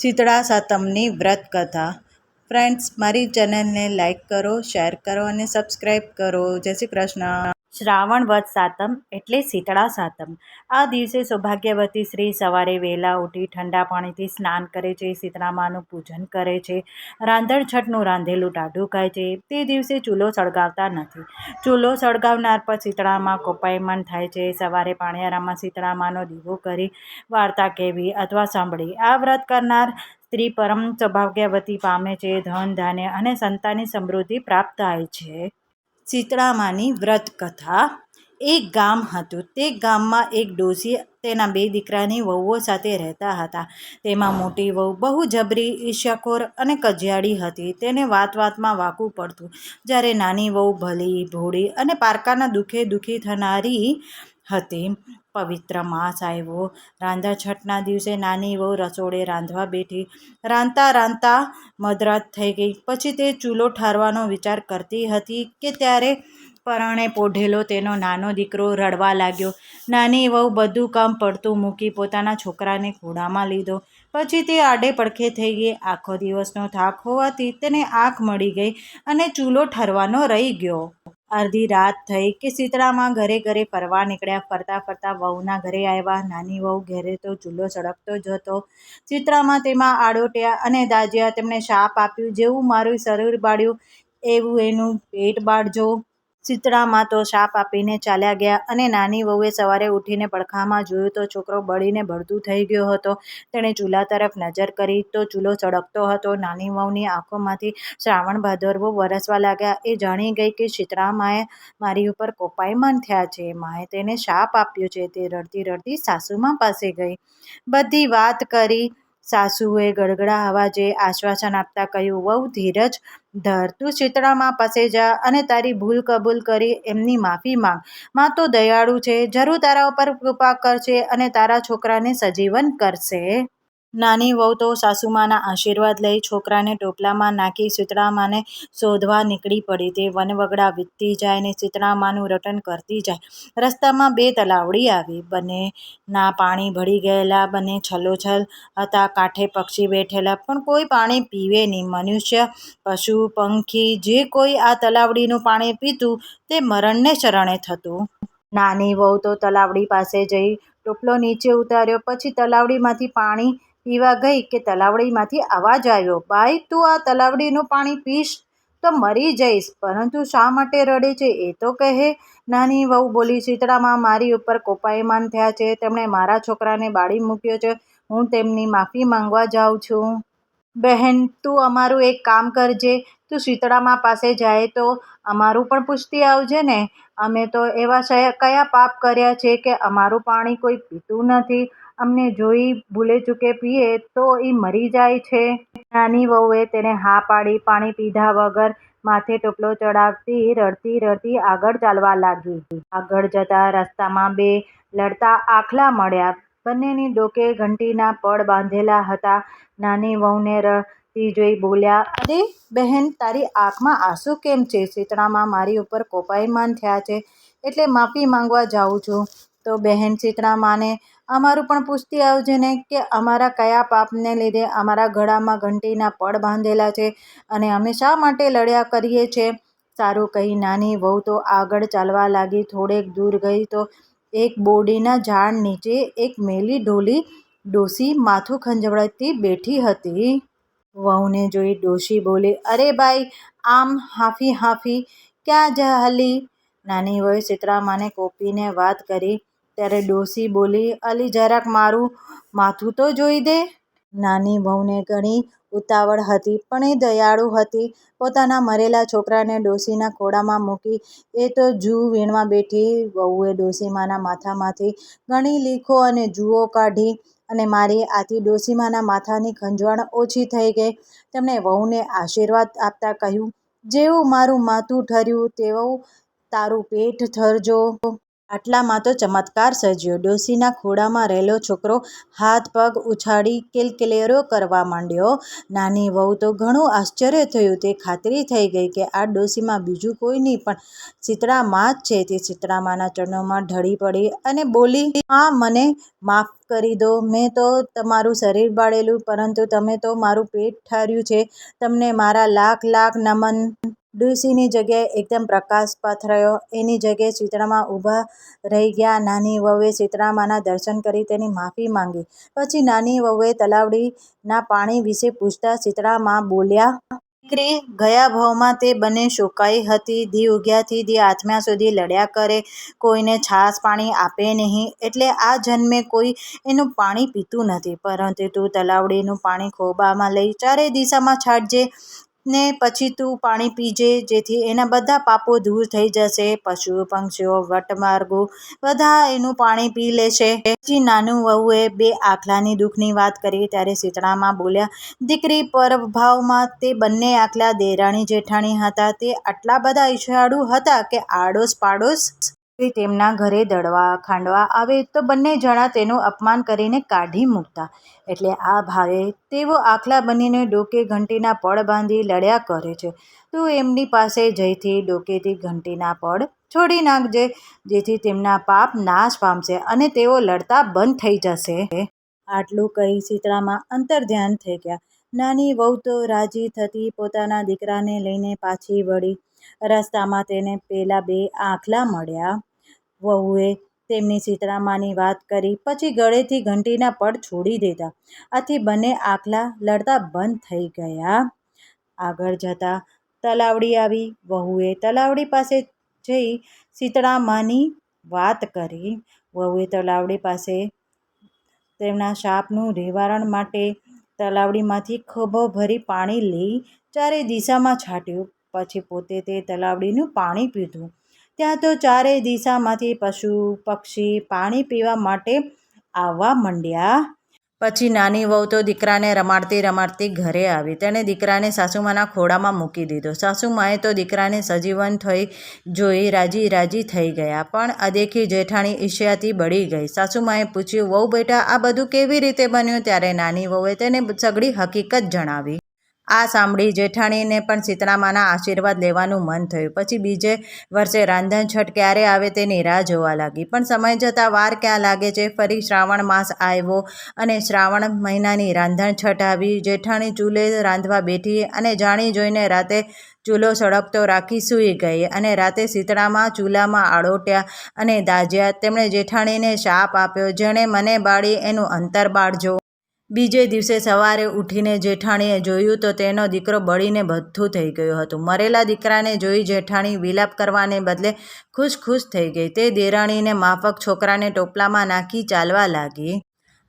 શીતળા સાતમની વ્રત કથા. ફ્રેન્ડ્સ, મારી ચેનલને લાઈક કરો, શેર કરો અને સબસ્ક્રાઈબ કરો. જય શ્રી કૃષ્ણ. શ્રાવણ વદ સાતમ એટલે શીતળા સાતમ. આ દિવસે સૌભાગ્યવતી સ્ત્રી સવારે વહેલા ઉઠી ઠંડા પાણીથી સ્નાન કરે છે, શીતળા માનું પૂજન કરે છે, રાંધણછટનું રાંધેલું ટાઢું ખાય છે. તે દિવસે ચૂલો સળગાવતા નથી. ચૂલો સળગાવનાર પર શીતળામાં કોપાયમાન થાય છે. સવારે પાણિયારામાં શીતળા માનો દીવો કરી વાર્તા કહેવી અથવા સાંભળી. આ વ્રત કરનાર સ્ત્રી પરમ સૌભાગ્યવતી પામે છે. ધન, ધાન્ય અને સંતાનની સમૃદ્ધિ પ્રાપ્ત થાય છે. શીતળા માની વ્રત કથા. એક ગામ હતું. તે ગામમાં એક ડોશી તેના 2 દીકરાની વહુઓ સાથે રહેતા હતા. તેમાં મોટી વહુ બહુ જબરી, ઈર્ષ્યાખોર અને કજિયાળી હતી. તેને વાત વાતમાં વાંકું પડતું, જ્યારે નાની વહુ ભલી, ભોળી અને પારકાના દુઃખે દુઃખી થનારી હતી. પવિત્ર માસ આવ્યો. રાંધણછઠના દિવસે નાની વહુ રસોડે રાંધવા બેઠી. રાંધતા રાંધતા મધરાત થઈ ગઈ. પછી તે ચૂલો ઠારવાનો વિચાર કરતી હતી કે ત્યારે પરણે પોઢેલો તેનો નાનો દીકરો રડવા લાગ્યો. નાની વહુ બધું કામ પડતું મૂકી પોતાના છોકરાને ખોળામાં લીધો. પછી તે આડે પડખે થઈ ગઈ. આખો દિવસનો થાક હોવાથી તેને આંખ મળી ગઈ અને ચૂલો ઠરવાનો રહી ગયો. અડધી રાત થઈ કે શીતળામાં ઘરે ઘરે ફરવા નીકળ્યા. ફરતા ફરતા વહુના ઘરે આવ્યા. નાની વહુ ઘરે તો ચૂલો સળગતો જ હતો. શીતળામાં તેમાં આડોટ્યા અને દાઝ્યા. તેમણે શાપ આપ્યું, જેવું મારું શરીર બાળ્યું એવું એનું પેટ બાળજો. શીતળામાં તો શાપ આપીને ચાલ્યા ગયા અને નાની વહુએ સવારે ઉઠીને પડખામાં જોયું તો છોકરો બળીને ભડથું થઈ ગયો હતો. તેણે ચૂલા તરફ નજર કરી તો ચૂલો સળગતો હતો. નાની વહુની આંખોમાંથી શ્રાવણ ભાદરવો વરસવા લાગ્યા. એ જાણી ગઈ કે શીતળા માએ મારી ઉપર કોપાયમાન થયા છે. માએ તેને શાપ આપ્યો છે. તે રડતી રડતી સાસુમા પાસે ગઈ. બધી વાત કરી. સાસુએ ગળગળા અવાજે આશ્વાસન આપતા કહ્યું, વહુ ધીરજ ધર. તું શીતળામા પાસે જા અને તારી ભૂલ કબૂલ કરી એમની માફી માંગ. માં તો દયાળુ છે, જરૂર તારા ઉપર કૃપા કરશે અને તારા છોકરાને સજીવન કરશે. નાની વહુ તો સાસુમાના આશીર્વાદ લઈ છોકરાને ટોપલામાં નાખી શીતળામાને શોધવા નીકળી પડી. તે વનવગડા વીંધતી જાય ને શીતળામાનું રટણ કરતી જાય. રસ્તામાં 2 તલાવડી આવી. બંનેના પાણી ભળી ગયેલા. બંને છલોછલ હતા. કાંઠે પક્ષી બેઠેલા, પણ કોઈ પાણી પીવે નહીં. મનુષ્ય, પશુ, પંખી જે કોઈ આ તલાવડીનું પાણી પીતું તે મરણને શરણે થતું. નાની વહુ તો તલાવડી પાસે જઈ ટોપલો નીચે ઉતાર્યો. પછી તલાવડીમાંથી પાણી પીવા ગઈ કે તલાવડીમાંથી અવાજ આવ્યો, બાઈ, તું આ તલાવડીનું પાણી પીશ તો મરી જઈશ, પરંતુ શા માટે રડે છે એ તો કહે. નાની વહુ બોલી, શીતળામાં મારી ઉપર કોપાયમાન થયા છે. તેમણે મારા છોકરાને બાળી મૂક્યો છે. હું તેમની માફી માંગવા જાઉં છું. બહેન, તું અમારું એક કામ કરજે. તું શીતળામા પાસે જાય તો અમારું પણ પૂછતી આવજે ને. અમે તો એવા કયા પાપ કર્યા છે કે અમારું પાણી કોઈ પીતું નથી. અમને જોઈ ભૂલે ચૂકે પીએ તો ઈ મરી જાય છે. નાની વહુએ તેને હા પાડી. પાણી પીધા વગર માથે ટોપલો ચડાવતી રડતી રડતી આગળ ચાલવા લાગી. આગળ જતા રસ્તામાં 2 લડતા આખલા મળ્યા. બંનેની ડોકે ઘંટીના પડ બાંધેલા હતા. નાની વહુને રડતી જોઈ બોલ્યા, અરે બહેન, તારી આંખમાં આંસુ કેમ છે? શીતળામાં મારી ઉપર કોપાયમાન થયા છે એટલે માફી માંગવા જાઉં છું. તો બહેન, શીતળામાને અમારું પણ પૂછતી આવજે ને કે અમારા કયા પાપને લીધે અમારા ગળામાં ઘંટીના પડ બાંધેલા છે અને અમે શા માટે લડ્યા કરીએ છે. સારું કહી નાની વહુ તો આગળ ચાલવા લાગી. થોડેક દૂર ગઈ તો એક બોરડીના ઝાડ નીચે એક મેલી ઢોલી ડોશી માથું ખંજવાળતી બેઠી હતી. વહુને જોઈ ડોશી બોલી, અરે બાઈ, આમ હાંફી હાંફી ક્યાં ચાલી? નાની વહુએ શીતળામાને કોપીને વાત કરી ત્યારે ડોશી બોલી, અલી, જરાક મારું માથું તો જોઈ દે. નાની વહુને ઘણી ઉતાવળ હતી, પણ એ દયાળુ હતી. પોતાના મરેલા છોકરાને ડોશીના ખોળામાં મૂકી એ તો જૂ વીણવા બેઠી. વહુએ ડોશીમાના માથામાંથી ઘણી લીખો અને જૂઓ કાઢી અને મારી. આથી ડોશીમાના માથાની ખંજવાળ ઓછી થઈ ગઈ. તેમણે વહુને આશીર્વાદ આપતા કહ્યું, જેવું મારું માથું ઠર્યું તેવું તારું પેટ ઠરજો. આટલામાં તો ચમત્કાર સર્જ્યો. ડોશીના ખોળામાં રહેલો છોકરો હાથ પગ ઉછાળી કિલકિલીઓ કરવા માંડ્યો. નાની વહુ તો ઘણું આશ્ચર્ય થયું. તે ખાતરી થઈ ગઈ કે આ ડોશીમાં બીજું કોઈ નહીં પણ શીતળામાં જ છે. તે શીતળામાના ચરણોમાં ઢળી પડી અને બોલી, "હા, મને માફ કરી દો. મેં તો તમારું શરીર બાળેલું, પરંતુ તમે તો મારું પેટ ઠાર્યું છે. તમને મારા લાખ લાખ નમન." ડોશીની જગ્યાએ એકદમ પ્રકાશ પથરાયો. એની જગ્યાએ શીતળામા ઊભા રહી ગયા. નાની વહુએ શીતળામાના દર્શન કરી તેની માફી માંગી. પછી નાની વહુએ તલાવડીના પાણી વિશે પૂછતાં શીતળામા બોલ્યા, "દીકરી, ગયા ભવમાં તે બંને શોકાઈ હતી. દી ઉગ્યાથી દી આથમ્યા સુધી લડ્યા કરે. કોઈને છાશ પાણી આપે નહીં. એટલે આ જન્મે કોઈ એનું પાણી પીતું નથી. પરંતુ તું તલાવડીનું પાણી ખોબામાં લઈ ચારે દિશામાં છાંટજે ને પછી તું પાણી પીજે, જેથી એના બધા પાપો દૂર થઈ જશે. પશુ પંક્ષીઓ વટમાર્ગુ બધા એનું પાણી પી લેશે." પછી નાની વહુએ બે આખલાની દુઃખની વાત કરી. ત્યારે શીતળામા બોલ્યા, "દીકરી, પરભાવમાં તે બંને આખલા દેરાણી જેઠાણી હતા. તે આટલા બધા ઈર્ષ્યાળુ હતા કે આડોશ પાડોશ કોઈ તેમના ઘરે દળવા ખાંડવા આવે તો બંને જણા તેનું અપમાન કરીને કાઢી મૂકતા. એટલે આ ભાવે તેઓ આખલા બનીને ડોકે ઘંટીના પડ બાંધી લડ્યા કરે છે. તું એમની પાસે જઈથી ડોકેથી ઘંટીના પડ છોડી નાખજે, જેથી તેમના પાપ નાશ પામશે અને તેઓ લડતા બંધ થઈ જશે." આટલું કહી શીતળામા અંતર્ધ્યાન થઈ ગયા. નાની વહુ તો રાજી થતી પોતાના દીકરાને લઈને પાછી વળી. રસ્તામાં તેને પેલા બે આખલા મળ્યા. વહુએ તેમની શીતળામાની વાત કરી. પછી ગળેથી ઘંટીના પડ છોડી દીધા. આથી બંને આખલા લડતા બંધ થઈ ગયા. આગળ જતાં તલાવડી આવી. વહુએ તલાવડી પાસે જઈ શીતળામાની વાત કરી. વહુએ તલાવડી પાસે તેમના શાપનું નિવારણ માટે તલાવડીમાંથી ખભો ભરી પાણી લઈ ચારે દિશામાં છાંટ્યું. પછી પોતે તે તલાવડીનું પાણી પીધું. ત્યાં તો ચારે દિશામાંથી પશુ પક્ષી પાણી પીવા માટે આવવા માંડ્યા. પછી નાની વહુ તો દીકરાને રમાડતી રમાડતી ઘરે આવી. તેણે દીકરાને સાસુમાના ખોળામાં મૂકી દીધો. સાસુમાએ તો દીકરાને સજીવન થઈ જોઈ રાજી રાજી થઈ ગયા. પણ અદેખી જેઠાણી ઈર્ષ્યાથી બળી ગઈ. સાસુમાએ પૂછ્યું, "વહુ બેટા, આ બધું કેવી રીતે બન્યું?" ત્યારે નાની વહુએ તેને સઘળી હકીકત જણાવી. આ સાંભળી જેઠાણીને પણ શીતળામાના આશીર્વાદ લેવાનું મન થયું. પછી બીજે વર્ષે રાંધણછઠ ક્યારે આવે તેની રાહ જોવા લાગી. પણ સમય જતાં વાર ક્યાં લાગે છે. ફરી શ્રાવણ માસ આવ્યો અને શ્રાવણ મહિનાની રાંધણછઠ આવી. જેઠાણી ચૂલે રાંધવા બેઠી અને જાણી જોઈને રાતે ચૂલો સળગતો રાખી સૂઈ ગઈ. અને રાતે શીતળામા ચૂલામાં આળોટ્યા અને દાઝ્યા. તેમણે જેઠાણીને શાપ આપ્યો, "જેણે મને બાળી એનું અંતર બાળજો." બીજે દિવસે સવારે ઉઠીને જેઠાણીએ જોયું તો તેનો દીકરો બળીને ભથ્થું થઈ ગયું હતું. મરેલા દીકરાને જોઈ જેઠાણી વિલાપ કરવાને બદલે ખુશ ખુશ થઈ ગઈ. તે દેરાણીને માફક છોકરાને ટોપલામાં નાખી ચાલવા લાગી.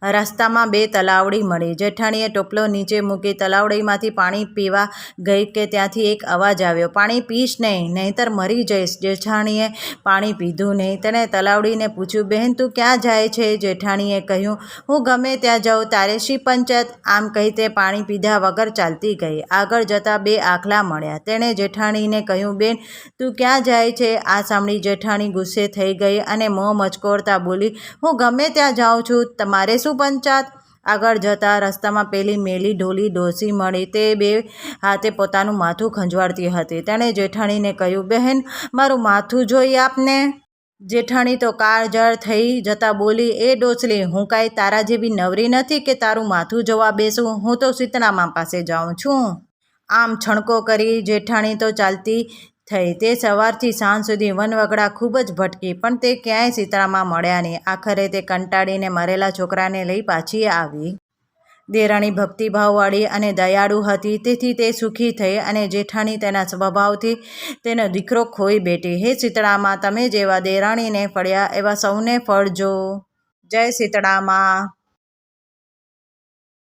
રસ્તામાં બે તલાવડી મળી. જેઠાણીએ ટોપલો નીચે મૂકી તલાવડીમાંથી પાણી પીવા ગઈ કે ત્યાંથી એક અવાજ આવ્યો, "પાણી પીશ નહીં, નહીંતર મરી જઈશ." જેઠાણીએ પાણી પીધું નહીં. તેણે તલાવડીને પૂછ્યું, "બહેન, તું ક્યાં જાય છે?" જેઠાણીએ કહ્યું, "હું ગમે ત્યાં જાઉં, તારે શી પંચાયત?" આમ કહી તે પાણી પીધા વગર ચાલતી ગઈ. આગળ જતાં બે આખલા મળ્યા. તેણે જેઠાણીને કહ્યું, "બેન, તું ક્યાં જાય છે?" આ સાંભળી જેઠાણી ગુસ્સે થઈ ગઈ અને મોં મચકોરતા બોલી, "હું ગમે ત્યાં જાઉં છું, તમારે શું પંચાત?" આગળ જતાં રસ્તામાં પેલી મેલી ઢોલી ડોશી મળી. તે બે હાથે પોતાનું માથું ખંજવાળતી હતી. તેણે જેઠાણીને કહ્યું, "બહેન, મારું માથું જોઈ આપને." જેઠાણી તો કાળઝાળ થઈ જતાં બોલી, "એ ડોસલી, હું કાંઈ તારા જેવી નવરી નથી કે તારું માથું જોવા બેસું. હું તો શીતળામા પાસે જાઉં છું." આમ છણકો કરી જેઠાણી તો ચાલતી થઈ. તે સવારથી સાંજ સુધી વનવગડા ખૂબ જ ભટકી, પણ તે ક્યાંય શીતળામા મળ્યા નહીં. આખરે તે કંટાળીને મરેલા છોકરાને લઈ પાછી આવી. દેરાણી ભક્તિભાવવાળી અને દયાળુ હતી, તેથી તે સુખી થઈ અને જેઠાણી તેના સ્વભાવથી તેનો દીકરો ખોઈ બેઠી. હે શીતળામા, તમે જેવા દેરાણીને ફળ્યા એવા સૌને ફળજો. જય શીતળામા.